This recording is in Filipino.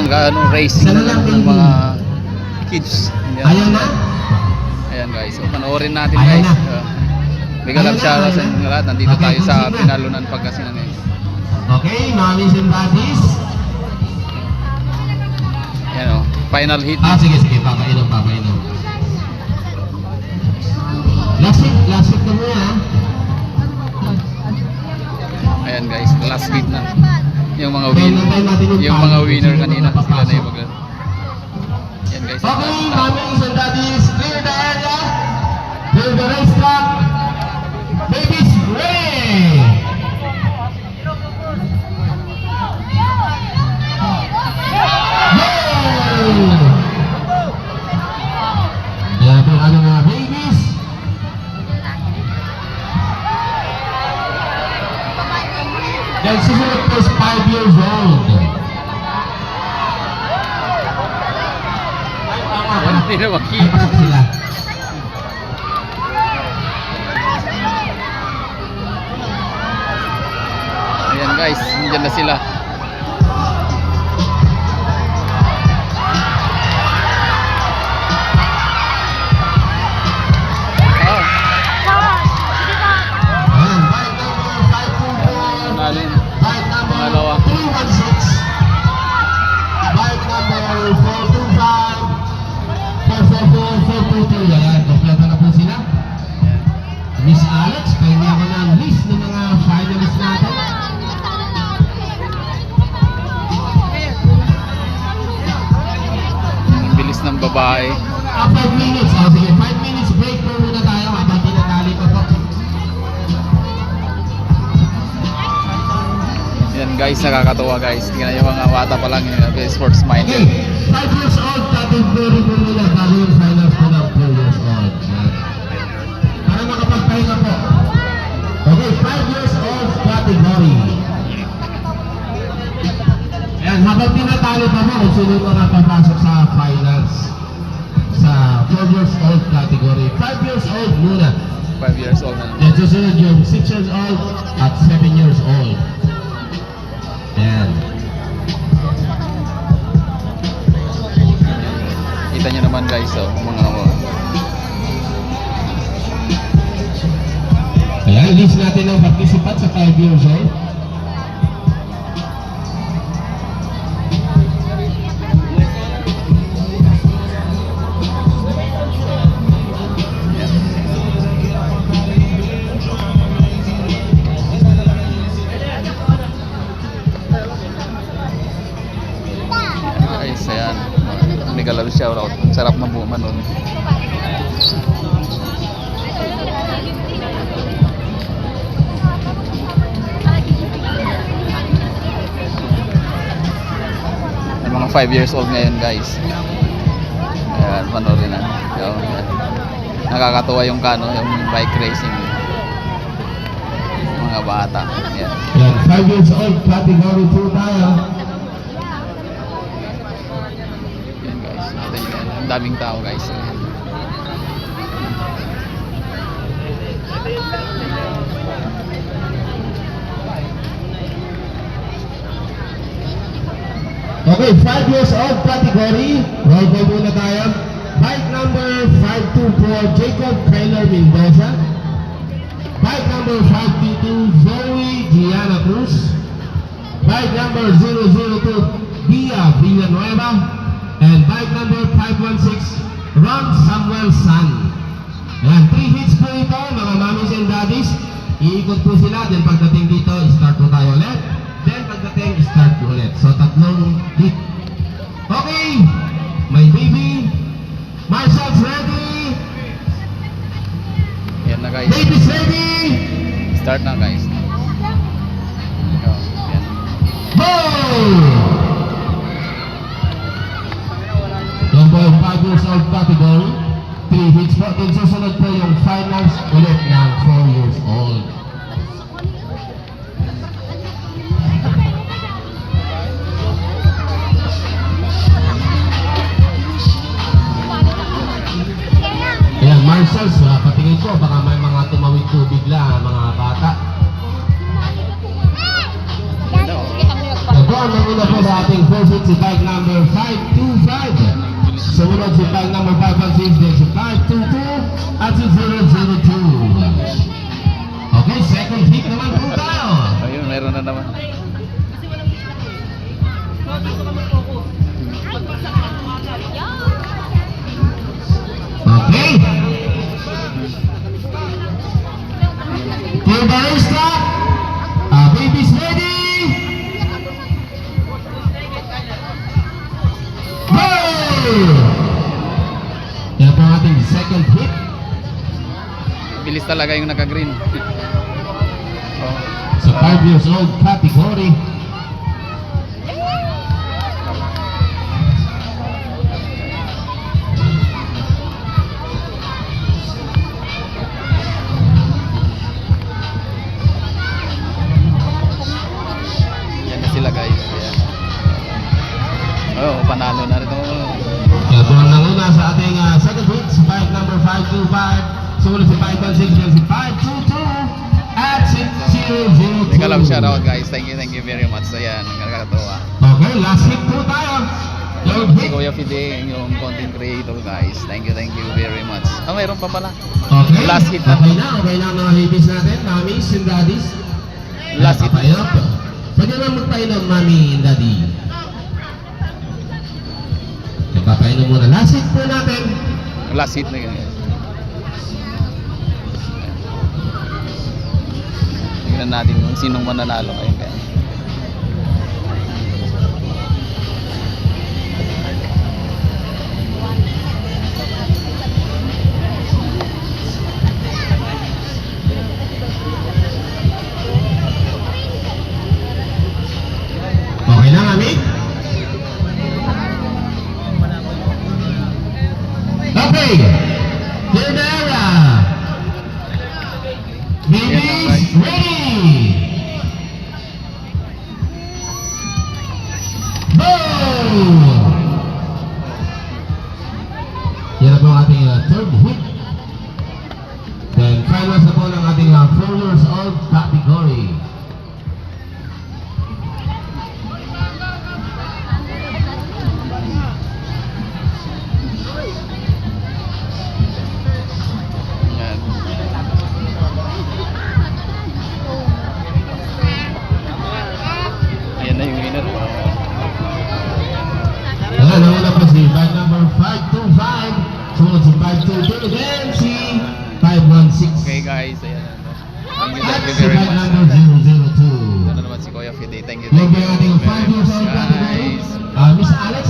Ayan, racing ng mga kids. Ayan na. Ayan guys, so panoorin natin guys. Big love shoutout sa inyo lahat. Nandito tayo sa Pinalunan Pangasinan ngayon. Okay, mommies and daddies. Ayan o, final hit. Sige, papainom. Last hit na mo yan. Ayan guys, last hit na. Yung mga winner kanina sila na yung maglaro. Ayan guys. Okay, mommies and daddies, clear the area. Clear the racetrack. Babies ready. Ayan po ang mga babies. Yan susunod po is 5 years old. Hindi na makita. Sila. Ayan guys, nandiyan na sila. Pangalawa. Bike number 425. 444. Yan, kompleto na po sila. Miss Alex, pahingi ako ng list ng mga finalists natin. Ang bilis ng babae. 5 minutes. Sige, 5 minutes break po muna tayo habang tinatali pa po. Yan guys, nakakatuwa guys. Tingnan yung mga bata pa lang yung sports minded. Okay, 5 years old, category po nila bago yung finals po ng 4 years old. Para makapagpahinga po. Okay, 5 years old category. Ayan, habang tinatali pa mo kung sino mga papasok sa finals sa 4 years old category. 5 years old muna. 5 years old na. Then susunod yung 6 years old at 7 years old. Ayan. Kita nyo naman guys, oh, mga Ayan, list natin ang participant sa 5 years old. guys, ayan. Mega love shoutout. Sarap ng buman nun. Yung mga 5 years old ngayon guys. Ayan, panoorin na. Ayan. Nakakatuwa yung yung bike racing. Mga bata. Ayan. Ayan, 5 years old category 2 tayo. Ayan guys. Ang daming tao guys. Ayan. Okay, 5 years old category. Roll call muna tayo. Bike number 524, Jacob Kyler Mendoza. Bike number 522, Zoe Gianna Cruz. Bike number 002, Dia Villanueva. And bike number 516, Ron Samuel San. Ayan, 3 hits po ito, mga mommies and daddies. Iikot po sila, then pagdating dito, start po tayo ulit. Then pagdating, start po ulit. So, tatlong hit. Okay, my baby. Marshall's ready. Ayan na guys. Baby's ready. Start na guys. Ayan. Go! Yung po yung 5 years old category. 3 hits po. Then susunod po yung finals ulit ng 4 years old. Ayan, Marshals, patingin ko, baka may mga tumawid tubig lang, mga bata. Ito, ang nanguna po sa ating first hit si bike number 525. Sumunod si bike number 516, then si 522 at si 002. Okay, second hit naman po tayo. Ayun, meron na naman. Okay. Team Barista, baby's ready. Go! Yan po ang ating second hit. Bilis talaga yung naka-green. Oh. Sa 5 years old category. Yan na sila guys. Ayan. Oh, panalo na rin. Kaya po ang nanguna sa ating second hit, si bike number 525. Sumunod si 516, then si 522 at si 002. Teka lang, shoutout guys. Thank you very much. Ayan, nakakatawa. Okay, last hit po tayo. Third Si hit. Kuya Fide, yung content creator guys. Thank you very much. Ah, mayroon pa pala. Okay. Last hit na. Okay na ang mga ladies natin, mommies and daddies. Last hit. Papainom. Pwede na magpainom, mommy and daddy. Papainom muna. Last hit po natin. Last hit na yun guys. Tingnan natin kung sinong mananalo ngayon guys. Okay na, mami? Okay. Clear. Babies ready. Boom! Yan na po ang ating third hit. Then finals na po ng ating 4 years old category. Ayan. Ayan na yung winner. Ayan, nauna po si bike number 525. Sumunod si 522. Then si 516. Okay guys, ayan. Thank At you si very bike much. number 002. Ano naman si Kuya Fide. Thank you Yung very ating 5 years much old category. guys. Miss Alex,